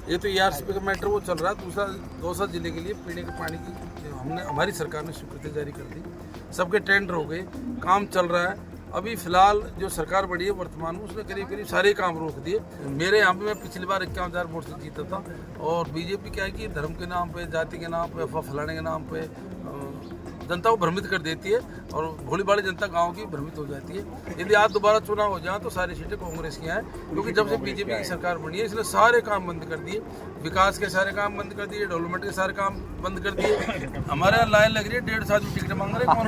ये तो ERCP का मैटर वो चल रहा है। दूसरा दौसा जिले के लिए पीने के पानी की हमारी सरकार ने स्वीकृति जारी कर दी, सबके टेंडर हो गए, काम चल रहा है। अभी फिलहाल जो सरकार बड़ी है वर्तमान में, उसने करीब करीब सारे काम रोक दिए। मेरे यहाँ पे मैं पिछली बार 51,000 वोट से जीता था। और बीजेपी क्या है कि धर्म के नाम पे, जाति के नाम पे, अफवाह फैलाने के नाम पे जनता को भ्रमित कर देती है और भोली भाली जनता गांव की भ्रमित हो जाती है। यदि आज दोबारा चुनाव हो जाए तो सारी सीटें कांग्रेस की हैं, क्योंकि जब से बीजेपी की सरकार बनी है इसने सारे काम बंद कर दिए, विकास के सारे काम बंद कर दिए, डेवलपमेंट के सारे काम बंद कर दिए। हमारे यहाँ लाइन लग रही है, 1.5 साल टिकट मांग रहे कौन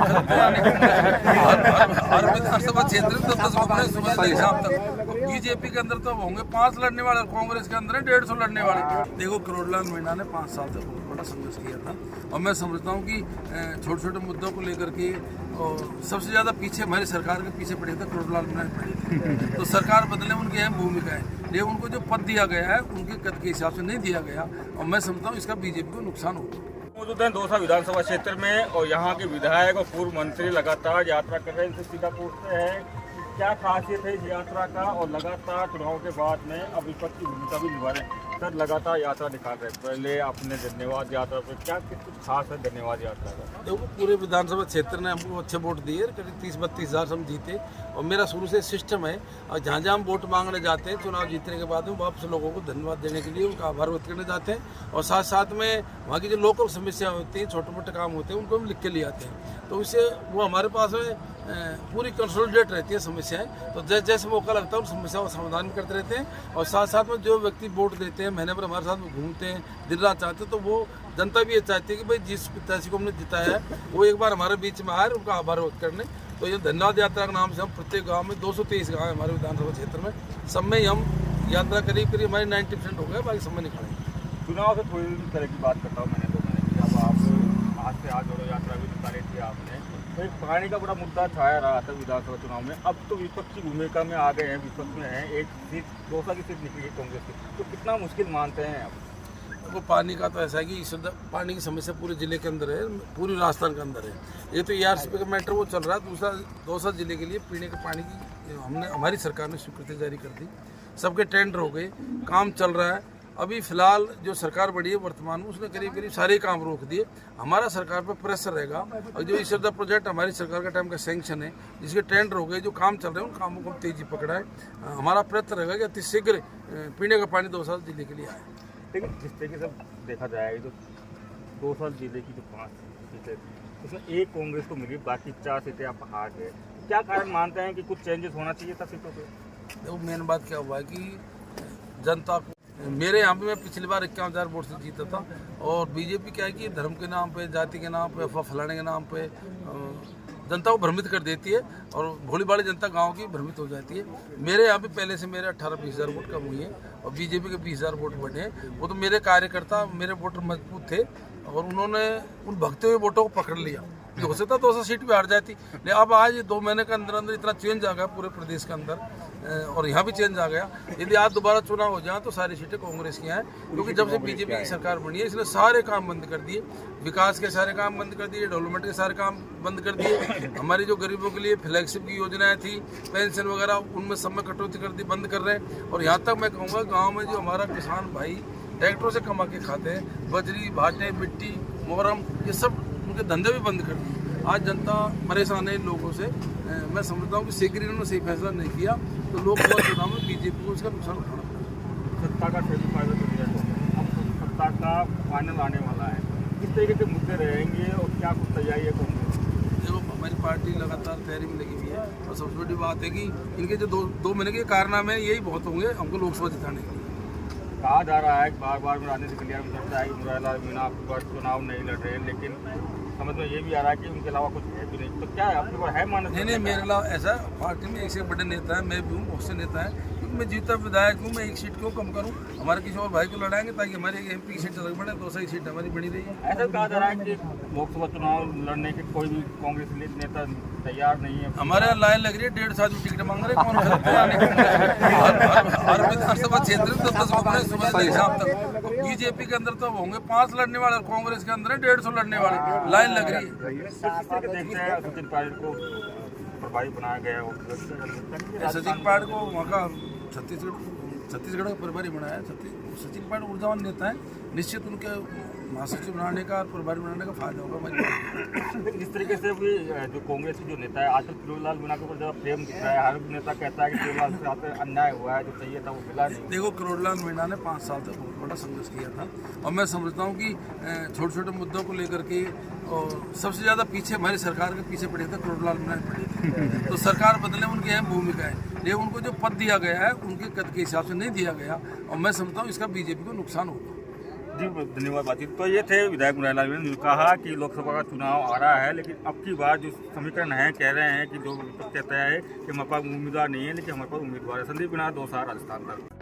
हर विधानसभा क्षेत्र में 10 सुबह से शाम तक। बीजेपी के अंदर तो होंगे 5 लड़ने वाले, कांग्रेस के अंदर है 150 लड़ने वाले। देखो करोड़लाल मीणा ने 5 साल तक बहुत बड़ा संघर्ष किया था और मैं समझता हूँ कि छोटे छोटे मुद्दों को लेकर के और सबसे ज़्यादा पीछे हमारी सरकार के पीछे पड़े थे करोड़लाल मीणा पड़े थे। तो सरकार बदले उनकी अहम भूमिका है, लेकिन उनको जो पद दिया गया है उनके कद के हिसाब से नहीं दिया गया और मैं समझता हूँ इसका बीजेपी को नुकसान होगा। मौजूद हैं दौसा विधानसभा क्षेत्र में और यहाँ के विधायक और पूर्व मंत्री लगातार यात्रा कर रहे हैं। इनसे सीधा पूछते हैं क्या खासियत है इस यात्रा का और लगातार चुनाव के बाद में अब विपक्ष की भूमिका भी निभा रहे हैं। सर लगातार यात्रा दिखा रहे हैं, पहले अपने धन्यवाद यात्रा पर क्या कुछ खास है धन्यवाद यात्रा का? देखो पूरे विधानसभा क्षेत्र ने हमको अच्छे वोट दिए, करीब 30-32 हज़ार हम जीते और मेरा शुरू से सिस्टम है और जहाँ जहाँ हम वोट मांगने जाते हैं चुनाव जीतने के बाद में वापस लोगों को धन्यवाद देने के लिए उनका आभार व्यक्त करने जाते हैं और साथ साथ में वहाँ की जो लोकल समस्या होती हैं, छोटे मोटे काम होते हैं, उनको हम लिख के ले आते हैं। तो इससे वो हमारे पास में पूरी कंसोलिडेट रहती है समस्याएं, तो जैसे जैसे मौका लगता है उन समस्याओं का समाधान करते रहते हैं। और साथ साथ में जो व्यक्ति वोट देते हैं, महीने भर हमारे साथ में घूमते हैं, दिन रात चाहते हैं, तो वो जनता भी ये चाहती है कि भाई जिस प्रत्याशी को हमने जिताया है वो एक बार हमारे बीच में आए, उनका आभार व्यक्त करने। तो ये धन्यवाद यात्रा के नाम से हम प्रत्येक गाँव में 223 गाँव है हमारे विधानसभा क्षेत्र में, सब में हम यात्रा करीब करीब हमारी 90% हो गया, बाकी सब में निकलेंगे। चुनाव से थोड़ी तरह की बात करता हूँ मैंने, तो मैंने कि अब आप आज से आज जोड़ो यात्रा भी निकाली थी आपने, तो एक पानी का बड़ा मुद्दा छाया रहा था विधानसभा चुनाव में। अब तो विपक्ष की भूमिका में आ गए हैं, विपक्ष में हैं, एक सीट दौसा की सीट निकली है कांग्रेस की, तो कितना मुश्किल मानते हैं आप? वो पानी का तो ऐसा है कि पानी की समस्या पूरे जिले के अंदर है, पूरी राजस्थान के अंदर है। ये तो ERCP का मैटर वो चल रहा है। दूसरा दौसा जिले के लिए पीने के पानी की हमारी सरकार ने स्वीकृति जारी कर दी, सबके टेंडर हो गए, काम चल रहा है। अभी फिलहाल जो सरकार बड़ी है वर्तमान में, उसने करीब करीब सारे काम रोक दिए। हमारा सरकार पर प्रेशर रहेगा और जो ईश्वरदा प्रोजेक्ट हमारी सरकार का टाइम का सैंक्शन है, जिसके टेंडर हो गए, जो काम चल रहे हैं, उन कामों को हम तेजी पकड़ाएं। हमारा प्रयत्न रहेगा कि अति शीघ्र पीने का पानी दौसा जिले के लिए आए। लेकिन जिस तरीके से देखा जाए तो दौसा जिले की जो 5 सीटें उसमें एक कांग्रेस को मिली, बाकी 4 सीटें आप हार गए। क्या कारण मानते हैं कि कुछ चेंजेस होना चाहिए था सीटों पे? देखो मेन बात क्या हुआ है कि जनता को, मेरे यहाँ पे मैं पिछली बार 51,000 वोट से जीता था और बीजेपी क्या है कि धर्म के नाम पे, जाति के नाम पे, अफवाह फैलाने के नाम पे जनता को भ्रमित कर देती है और भोली भाली जनता गांव की भ्रमित हो जाती है। मेरे यहाँ पे पहले से मेरे 18-20 हज़ार वोट कम हुई है और बीजेपी के 20,000 वोट बढ़े हैं। वो तो मेरे कार्यकर्ता, मेरे वोटर मजबूत थे और उन्होंने उन भगते हुए वोटों को पकड़ लिया। हो सकता 200 सीट भी हार जाती, लेकिन अब आज 2 महीने के अंदर अंदर इतना चेंज आ गया पूरे प्रदेश के अंदर और यहाँ भी चेंज आ गया। यदि आज दोबारा चुनाव हो जाए तो सारी सीटें कांग्रेस की हैं, क्योंकि जब से बीजेपी की सरकार बनी है इसने सारे काम बंद कर दिए, विकास के सारे काम बंद कर दिए, डेवलपमेंट के सारे काम बंद कर दिए। हमारी जो गरीबों के लिए फ्लैगशिप की योजनाएं थी, पेंशन वगैरह, उनमें सब में कटौती कर दी, बंद कर रहे हैं। और यहाँ तक मैं कहूँगा गाँव में जो हमारा किसान भाई ट्रैक्टरों से कमा के खाते हैं, बजरी, भाटे, मिट्टी, मोरम, ये सब उनके धंधे भी बंद कर दिए। आज जनता परेशान है इन लोगों से। मैं समझता हूँ कि शीघ्र इन्होंने सही फैसला नहीं किया तो लोकसभा चुनाव में बीजेपी को इसका नुकसान उठाना पड़ेगा। सत्ता का सेमीफाइनल तो रिजल्ट हो गया, अब सत्ता का फाइनल आने वाला है, किस तरीके के मुद्दे रहेंगे और क्या कुछ तैयारी है कांग्रेस? देखो हमारी पार्टी लगातार तैयारी में लगी हुई है और सबसे बड़ी बात है कि इनके जो दो महीने के कारनामे हैं यही बहुत होंगे हमको लोकसभा जिताने के लिए। कहा जा रहा है बार बार राजनीतिक कल्याण में चर्चा है, मुरारीलाल मीणा आपके चुनाव नहीं लड़ रहे, लेकिन समझ में ये भी आ रहा है कि उनके अलावा कुछ है भी नहीं, तो क्या है आपके पास है मानस? नहीं, मेरे अलावा ऐसा पार्टी में एक से बड़े नेता है, मैं भी हूँ, बहुत से नेता है, क्योंकि मैं जीता विधायक हूँ, मैं एक सीट क्यों कम करूँ? हमारे किसी और भाई को लड़ाएंगे ताकि हमारी MP की सीट अलग बढ़े, 200 की सीट हमारी बनी रही है। ऐसा कहा जा रहा है कि लोकसभा चुनाव लड़ने के कोई भी कांग्रेस नेता तैयार नहीं है। हमारे यहाँ लाइन लग रही है, 1.5 साल टिकट मांग रहे कौन हर विधानसभा क्षेत्र में 10 सुबह से शाम तक। बीजेपी के अंदर तो होंगे 5 लड़ने वाले, कांग्रेस के अंदर है 150 लड़ने वाले, लाइन लग रही है। देखते हैं सचिन पायलट को प्रभारी बनाया गया है, सचिन पायलट को वहाँ का छत्तीसगढ़ छत्तीसगढ़ का प्रभारी बनाया। सचिन पायलट ऊर्जावान नेता है, निश्चित उनके महासचिव बनाने का और प्रभारी बनाने का फायदा होगा। इस तरीके से भी जो कांग्रेस के जो नेता है आजकल किरोड़ीलाल मीणा के ऊपर ज़्यादा प्रेम दिख रहा है। हर नेता कहता है कि किरोड़ीलाल से यहाँ पे अन्याय हुआ है, जो चाहिए था वो मिला नहीं। देखो, किरोड़ीलाल मीणा ने 5 साल तक बहुत बड़ा संघर्ष किया था और मैं समझता हूँ कि छोटे छोटे मुद्दों को लेकर के और सबसे ज़्यादा पीछे हमारी सरकार के पीछे पड़े थे किरोड़ीलाल मीणा पड़े थे। तो सरकार बदले उनकी अहम भूमिका है, लेकिन उनको जो पद दिया गया है उनके कद के हिसाब से नहीं दिया गया और मैं समझता हूँ इसका बीजेपी को नुकसान होगा। जी धन्यवाद बातचीत। तो ये थे विधायक मुरारीलाल मीणा ने कहा कि लोकसभा का चुनाव आ रहा है, लेकिन अब की बार जो समीकरण है कह रहे हैं कि जो कहता है कि हमारे पास उम्मीदवार नहीं है, लेकिन हमारे पास उम्मीदवार है। संदीप मीणा, 2 राजस्थान तक।